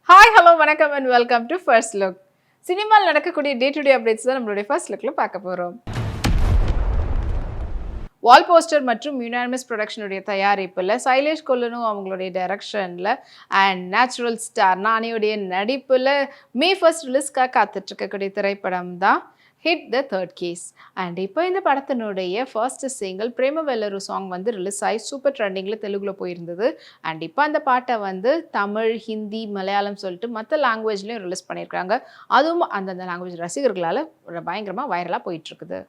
Hi hello வணக்கம் and welcome to first look. சினிமாவில் நடக்கக்கூடிய டே டு டே அப்டேட்ஸ் தான் நம்மளுடைய ஃபர்ஸ்ட் லுக்ல பார்க்க போகிறோம். வால் போஸ்டர் மற்றும் யுனானிமஸ் ப்ரொடக்ஷனுடைய தயாரிப்பில் சைலேஷ் கொல்லனு அவங்களுடைய டைரக்ஷனில் அண்ட் நேச்சுரல் ஸ்டார் நானியோடைய நடிப்பில் மே 1 ரிலீஸ்க்காக காத்துட்டு இருக்கக்கூடிய திரைப்படம் தான் hit the third case. And இப்போ இந்த படத்தினுடைய ஃபர்ஸ்ட் சிங்கிள் பிரேமவெல்லரு சாங் வந்து ரிலீஸ் ஆகி சூப்பர் ட்ரெண்டிங்கில் தெலுங்குல போயிருந்தது. அண்ட் இப்போ அந்த பாட்டை வந்து தமிழ், ஹிந்தி, மலையாளம் சொல்லிட்டு மற்ற லாங்குவேஜ்லையும் ரிலீஸ் பண்ணியிருக்காங்க. அதுவும் அந்தந்த லாங்குவேஜ் ரசிகர்களால் பயங்கரமாக வைரலாக போயிட்டுருக்குது.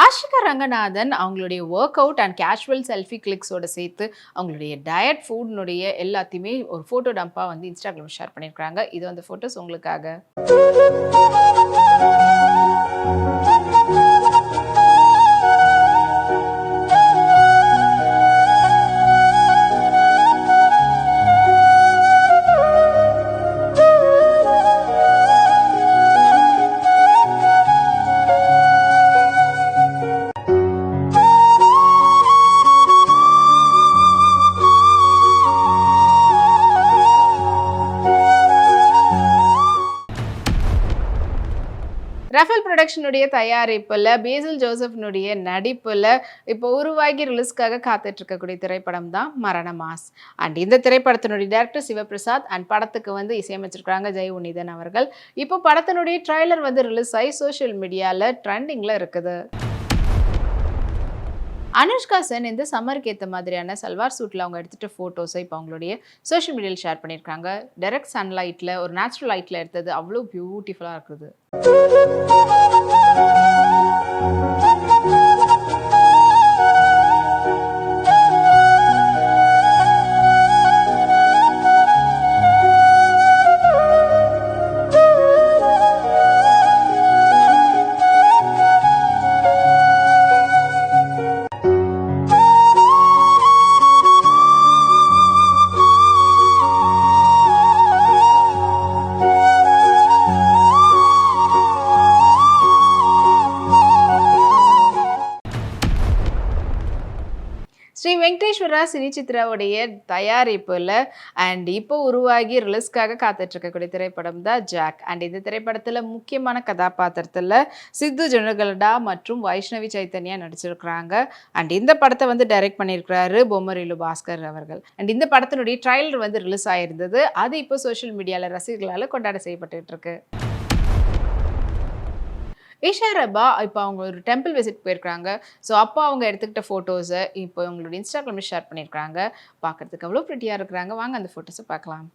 ஆஷிகா ரங்கநாதன் அவங்களுடைய workout and casual selfie கிளிக்ஸோட சேர்த்து அவங்களுடைய டயட் ஃபுட்னுடைய எல்லாத்தையுமே ஒரு ஃபோட்டோ டம்பாக வந்து இன்ஸ்டாகிராம் ஷேர் பண்ணியிருக்காங்க. இது அந்த ஃபோட்டோஸ் உங்களுக்காக. ரஃபேல் ப்ரொடக்ஷனுடைய தயாரிப்பில் பேசில் ஜோசப்னுடைய நடிப்பில் இப்போ உருவாகி ரிலீஸ்க்காக காத்துட்டு இருக்கக்கூடிய திரைப்படம் தான் மரண மாஸ். அண்ட் இந்த திரைப்படத்தினுடைய டைரக்டர் சிவபிரசாத் அண்ட் படத்துக்கு வந்து இசையமைச்சிருக்காங்க ஜெய் உன்னிதன் அவர்கள். இப்போ படத்தினுடைய ட்ரைலர் வந்து ரிலீஸ் ஆகி சோஷியல் மீடியாவில் ட்ரெண்டிங்கில் இருக்குது. அனுஷ்கா சென் இந்த சம்மருக்கு ஏற்ற மாதிரியான சல்வார் சூட்டில் அவங்க எடுத்துகிட்ட ஃபோட்டோஸை இப்போ அவங்களுடைய சோஷியல் மீடியாவில் ஷேர் பண்ணியிருக்காங்க. டைரக்ட் சன்லைட்டில் ஒரு நேச்சுரல் லைட்டில் எடுத்தது அவ்வளோ பியூட்டிஃபுல்லாக இருக்குது. ஸ்ரீ வெங்கடேஸ்வரா சினி சித்ராவுடைய தயாரிப்பில் அண்ட் இப்போ உருவாகி ரிலீஸ்க்காக காத்துட்டு இருக்கக்கூடிய திரைப்படம் தான் ஜாக். அண்ட் இந்த திரைப்படத்தில் முக்கியமான கதாபாத்திரத்தில் சித்து ஜனகலடா மற்றும் வைஷ்ணவி சைத்தன்யா நடிச்சிருக்கிறாங்க. அண்ட் இந்த படத்தை வந்து டைரக்ட் பண்ணியிருக்கிறாரு பொம்மரிலு பாஸ்கர் அவர்கள். அண்ட் இந்த படத்தினுடைய ட்ரைலர் வந்து ரிலீஸ் ஆயிருந்தது. அது இப்போ சோஷியல் மீடியாவில் ரசிகர்களால் கொண்டாட செய்யப்பட்டு இருக்கு. ஈஷா ரபா இப்போ அவங்க ஒரு டெம்பிள் விசிட் போயிருக்காங்க. ஸோ அப்போ அவங்க எடுத்துக்கிட்ட ஃபோட்டோஸை இப்போ அவங்களோட இன்ஸ்டாகிராமில் ஷேர் பண்ணியிருக்காங்க. பார்க்கறதுக்கு அவ்வளோ ப்ரிட்டியாக இருக்கிறாங்க. வாங்க அந்த ஃபோட்டோஸை பார்க்கலாம்.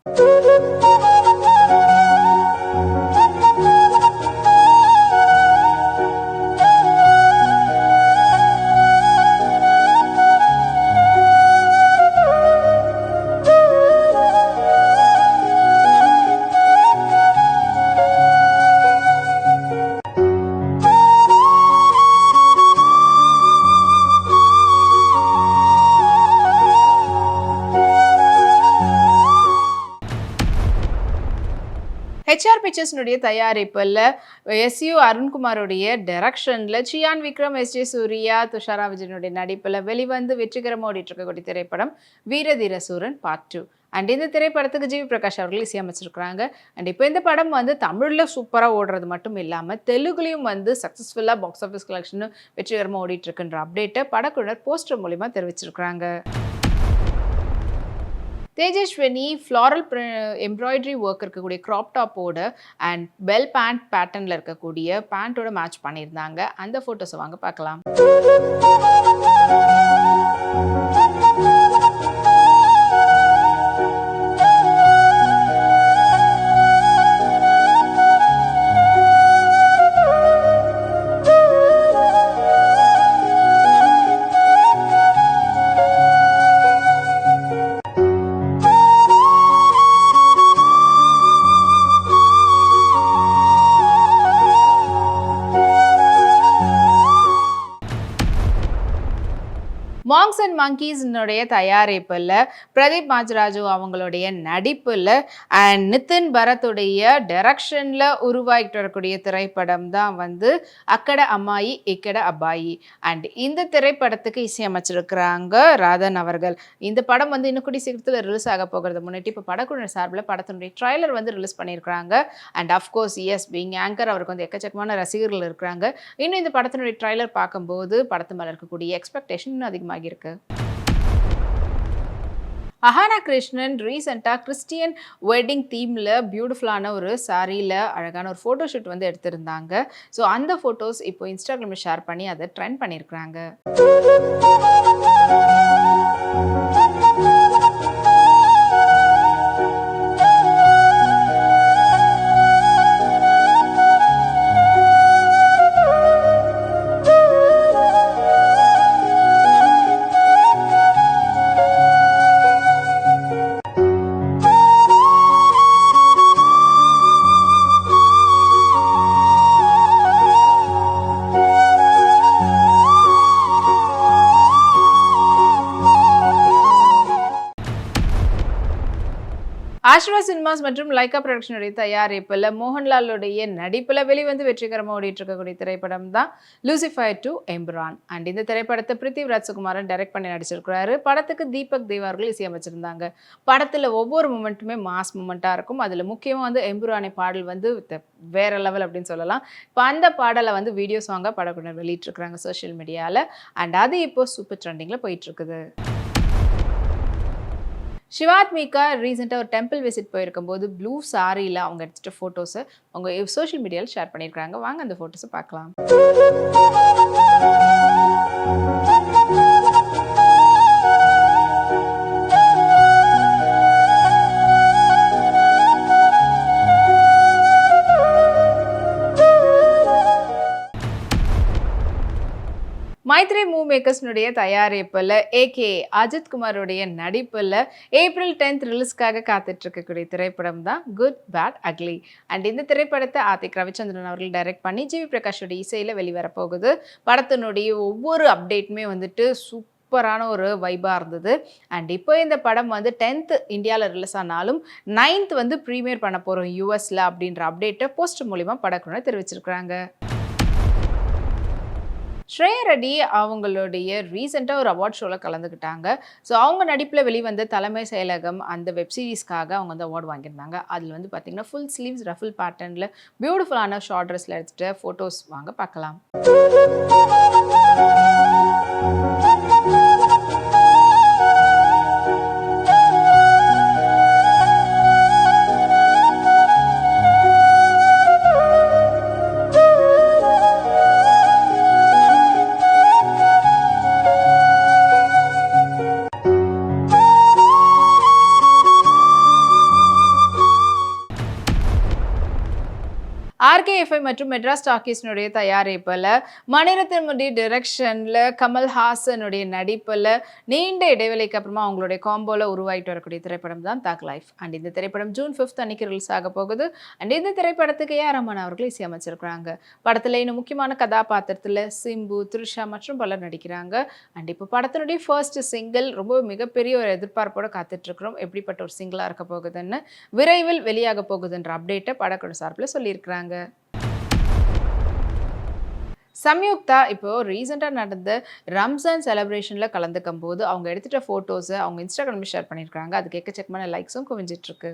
ஹெச்ஆர் பிக்சர்ஸ்னுடைய தயாரிப்பில் எஸ்யு அருண்குமாரோடைய டைரக்ஷனில் சியான் விக்ரம், எஸ்ஜே சூர்யா, துஷாரா விஜயனுடைய நடிப்பில் வெளிவந்து வெற்றிகரமாக ஓடிட்டு இருக்கக்கூடிய திரைப்படம் வீரதீர சூரன் பார்ட் 2. அண்ட் இந்த திரைப்படத்துக்கு ஜிவி பிரகாஷ் அவர்கள் இசையமைச்சிருக்கிறாங்க. அண்ட் இப்போ இந்த படம் வந்து தமிழில் சூப்பராக ஓடுறது மட்டும் இல்லாமல் தெலுங்குலையும் வந்து சக்ஸஸ்ஃபுல்லாக பாக்ஸ் ஆஃபீஸ் கலெக்ஷனும் வெற்றிகரமாக ஓடிட்டு இருக்குன்ற அப்டேட்டை படக்குழுவினர் போஸ்டர் மூலிமா தெரிவிச்சிருக்கிறாங்க. தேஜஸ்வினி ஃப்ளாரல் எம்ப்ராய்டரி ஒர்க் இருக்கக்கூடிய க்ராப் டாப்போட அண்ட் பெல் பேண்ட் பேட்டர்னில் இருக்கக்கூடிய பேண்ட்டோட மேட்ச் பண்ணியிருந்தாங்க. அந்த ஃபோட்டோஸை வாங்க பார்க்கலாம். மங்கீஸ்னுடைய தயாரிப்புல பிரதீப் மாஜராஜு அவங்களுடைய நடிப்புல அண்ட் நிதின் பரத்துடைய டைரக்ஷன்ல உருவாகிட்டு வரக்கூடிய திரைப்படம் தான் வந்து அக்கட அம்மாயி இக்கட அப்பாயி. அண்ட் இந்த திரைப்படத்துக்கு இசையமைச்சிருக்கிறாங்க ராதன் அவர்கள். இந்த படம் வந்து இன்னும் கூடிய சீக்கிரத்தில் ரிலீஸ் ஆக போகிறத முன்னிட்டு இப்போ படக்குழு சார்பில் படத்தினுடைய ட்ரைலர் வந்து ரிலீஸ் பண்ணியிருக்கிறாங்க. And of course as being anchor அவருக்கு வந்து எக்கச்சக்கமான ரசிகர்கள் இருக்கிறாங்க. இன்னும் இந்த படத்தினுடைய ட்ரைலர் பார்க்கும்போது படத்து மேலே இருக்கக்கூடிய எக்ஸ்பெக்டேஷன் இன்னும் அதிகமாக இருக்கு. அஹானா கிருஷ்ணன் ரீசெண்டாக கிறிஸ்டியன் வெட்டிங் தீமில் பியூட்டிஃபுல்லான ஒரு சாரியில் அழகான ஒரு ஃபோட்டோ ஷூட் வந்து எடுத்திருந்தாங்க. ஸோ அந்த ஃபோட்டோஸ் இப்போ இன்ஸ்டாகிராமில் ஷேர் பண்ணி அதை ட்ரெண்ட் பண்ணியிருக்கிறாங்க. ஆஷ்வா சினிமாஸ் மற்றும் லைகா ப்ரொடக்ஷனுடைய தயாரிப்பில் மோகன்லாலுடைய நடிப்பில் வெளிவந்து வெற்றிகரமாக ஓடிட்டு இருக்கக்கூடிய திரைப்படம் தான் லூசிஃபர் 2 எம்புரான். அண்ட் இந்த திரைப்படத்தை பிருத்திவிராஜ் சுகுமாரன் டைரக்ட் பண்ணி நடிச்சிருக்கிறாரு. படத்துக்கு தீபக் தேவார்கள் இசையமைச்சிருந்தாங்க. படத்தில் ஒவ்வொரு மூமெண்ட்டுமே மாஸ் மூமெண்ட்டாக இருக்கும். அதில் முக்கியமாக வந்து எம்புரானை பாடல் வந்து வேற லெவல் அப்படின்னு சொல்லலாம். இப்போ அந்த பாடலை வந்து வீடியோ சாங்காக படக்குழு வெளியிட்டிருக்கிறாங்க சோஷியல் மீடியாவில். அண்ட் அது இப்போ சூப்பர் ட்ரெண்டிங்கில் போயிட்டுருக்குது. சிவாத்மிகா ரீசெண்டாக ஒரு டெம்பிள் விசிட் போயிருக்கும்போது ப்ளூ சாரியில் அவங்க எடுத்துகிட்ட ஃபோட்டோஸை அவங்க சோஷியல் மீடியாவில் ஷேர் பண்ணியிருக்காங்க. வாங்க அந்த ஃபோட்டோஸை பார்க்கலாம். மைத்ரி மூவ் மேக்கர்ஸ்னுடைய தயாரிப்பில் ஏகே அஜித் குமாரோடைய நடிப்பில் ஏப்ரல் 10th ரிலீஸ்க்காக காத்துட்டு இருக்கக்கூடிய திரைப்படம் தான் குட் பேட் அக்லி. அண்ட் இந்த திரைப்படத்தை ஆதிக் ரவிச்சந்திரன் அவர்கள் டைரக்ட் பண்ணி ஜிவி பிரகாஷோட இசையில் வெளிவரப்போகுது. படத்தினுடைய ஒவ்வொரு அப்டேட்டுமே வந்துட்டு சூப்பரான ஒரு வைபாக இருந்தது. அண்ட் இப்போ இந்த படம் வந்து 10th இந்தியாவில் ரிலீஸ் ஆனாலும் 9th வந்து ப்ரீமியர் பண்ண போகிறோம் யூஎஸில் அப்படின்ற அப்டேட்டை போஸ்டர் மூலிமா படக்குழு தெரிவிச்சிருக்கிறாங்க. ஸ்ரேயா ரெட்டி அவங்களுடைய ரீசெண்டாக ஒரு அவார்ட் ஷோவில் கலந்துக்கிட்டாங்க. ஸோ அவங்க நடிப்பில் வெளிவந்த தலைமை செயலகம் அந்த வெப் சீரிஸ்க்காக அவங்க வந்து அவார்டு வாங்கியிருந்தாங்க. அதில் வந்து பார்த்திங்கன்னா ஃபுல் ஸ்லீவ்ஸ் ரஃபிள் பேட்டர்னில் பியூட்டிஃபுல்லான ஷார்ட் ட்ரெஸ்ஸில் எடுத்துகிட்டு ஃபோட்டோஸ் வாங்க பார்க்கலாம். RKFI மற்றும் மெட்ராஸ் டாக்கீஸ்னுடைய தயாரிப்பில் மணிரத்னமுடைய டைரக்ஷனில் கமல்ஹாசனுடைய நடிப்பில் நீண்ட இடைவெளிக்கு அப்புறமா அவங்களுடைய காம்போவில் உருவாகிட்டு வரக்கூடிய திரைப்படம் தான் தக் லைஃப். அண்ட் இந்த திரைப்படம் ஜூன் 5th அன்னைக்கு ரிலீஸ் ஆக போகுது. அண்ட் இந்த திரைப்படத்துக்கு ஏஆர் ரஹ்மான் அவர்கள் இசையமைச்சிருக்கிறாங்க. படத்தில் இன்னும் முக்கியமான கதாபாத்திரத்தில் சிம்பு, த்ரிஷா மற்றும் பலர் நடிக்கிறாங்க. அண்ட் இப்போ படத்தினுடைய ஃபர்ஸ்ட் சிங்கிள் ரொம்ப மிகப்பெரிய ஒரு எதிர்பார்ப்போடு காத்துட்ருக்கிறோம். எப்படிப்பட்ட ஒரு சிங்கிளாக இருக்க போகுதுன்னு விரைவில் வெளியாக போகுதுன்ற அப்டேட்டை படக்குழு சார்பில் சொல்லியிருக்கிறாங்க. சம்யுக்தா இப்போ ரீசெண்டாக நடந்த ரம்ஜான் செலிப்ரேஷனில் கலந்துக்கும் போது அவங்க எடுத்துகிட்ட ஃபோட்டோஸை அவங்க இன்ஸ்டாகிராமில் ஷேர் பண்ணியிருக்காங்க. அதுக்கு எக்கச்சக்கமான லைக்ஸும் குவிஞ்சிட்ருக்கு.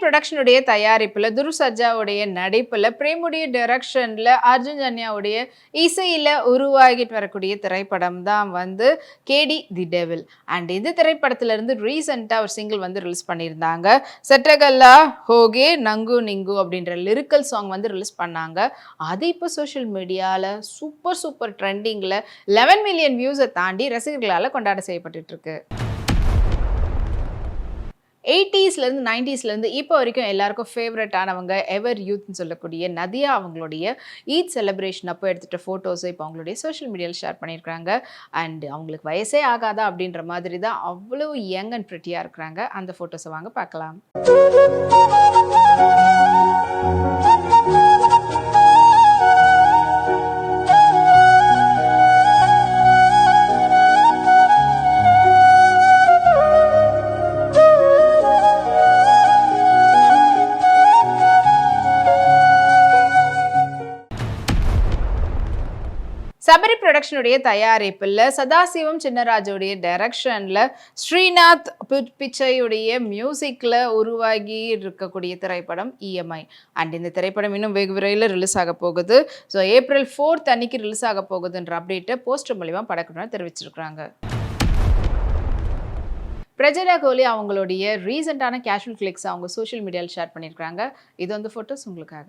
ப்ரொடக்ஷனுடைய தயாரிப்பில் துரு சர்ஜாவுடைய நடிப்பில் பிரேமுடைய டைரக்ஷனில் அர்ஜுன் ஜன்யாவுடைய இசையில் உருவாகிட்டு வரக்கூடிய திரைப்படம் தான் வந்து கேடி தி டெவில். அண்ட் இந்த திரைப்படத்திலிருந்து ரீசெண்டாக ஒரு சிங்கிள் வந்து ரிலீஸ் பண்ணியிருந்தாங்க. செட்டகல்லா ஹோகே நங்கு நிங்கு அப்படின்ற லிரிக்கல் சாங் வந்து ரிலீஸ் பண்ணாங்க. அது இப்போ சோஷியல் மீடியாவில் சூப்பர் ட்ரெண்டிங்கில் 11 மில்லியன் வியூஸை தாண்டி ரசிகர்களால் கொண்டாட செய்யப்பட்டு இருக்கு. 80ஸ்லேருந்து 90ஸ்லேருந்து இப்போ வரைக்கும் எல்லாருக்கும் ஃபேவரட்டானவங்க எவர் யூத்னு சொல்லக்கூடிய நதியா அவங்களுடைய ஈத் செலிப்ரேஷன் அப்போ எடுத்துகிட்ட ஃபோட்டோஸ் இப்போ அவங்களுடைய சோஷியல் மீடியாவில் ஷேர் பண்ணியிருக்காங்க. அண்ட் அவங்களுக்கு வயசே ஆகாதா அப்படின்ற மாதிரி தான் அவ்வளோ யங் அண்ட் ப்ரிட்டியாக இருக்கிறாங்க. அந்த ஃபோட்டோஸை வாங்க பார்க்கலாம். சபரி புரொடக்ஷனுடைய தயாரிப்பில் சதாசிவம் சின்னராஜுடைய டைரக்ஷனில் ஸ்ரீநாத் பிச்சையுடைய மியூசிக்கில் உருவாகி இருக்கக்கூடிய திரைப்படம் இஎம்ஐ. அண்ட் இந்த திரைப்படம் இன்னும் வெகு விரைவில் ரிலீஸ் ஆக போகுது. ஸோ April 4 அன்னைக்கு ரிலீஸ் ஆக போகுதுன்ற அப்டேட்டை போஸ்டர் மூலிமா படக்குழுவினர் தெரிவிச்சிருக்கிறாங்க. பிரஜனா கோலி அவங்களுடைய ரீசெண்டான கேஷுவல் கிளிக்ஸ் அவங்க சோஷியல் மீடியாவில் ஷேர் பண்ணியிருக்காங்க. இது வந்து ஃபோட்டோஸ் உங்களுக்காக.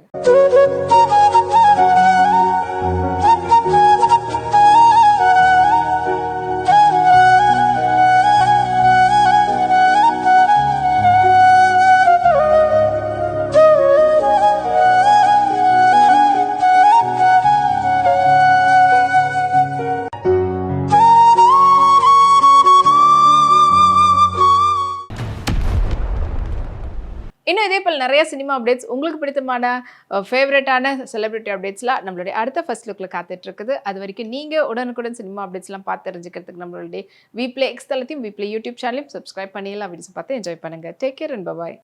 இன்னும் இதே போல் நிறைய சினிமா அப்டேட்ஸ், உங்களுக்கு பிடித்தமான ஃபேவரட்டான செலிபிரிட்டி அப்டேட்ஸ்லாம் நம்மளுடைய அடுத்த ஃபர்ஸ்ட் லுக்கில் காத்துட்ருக்குது. அது வரைக்கும் நீங்கள் உடனுக்குடன் சினிமா அப்டேட்ஸ்லாம் பார்த்து தெரிஞ்சுக்கிறதுக்கு நம்மளுடைய வீப்ளே எக்ஸ் தளத்தையும் வீப்ளே யூடியூப் சேனலையும் சப்ஸ்கிரைப் பண்ணி எல்லாம் வீடியோஸ் பார்த்து என்ஜாய் பண்ணுங்கள். Take care and bye bye.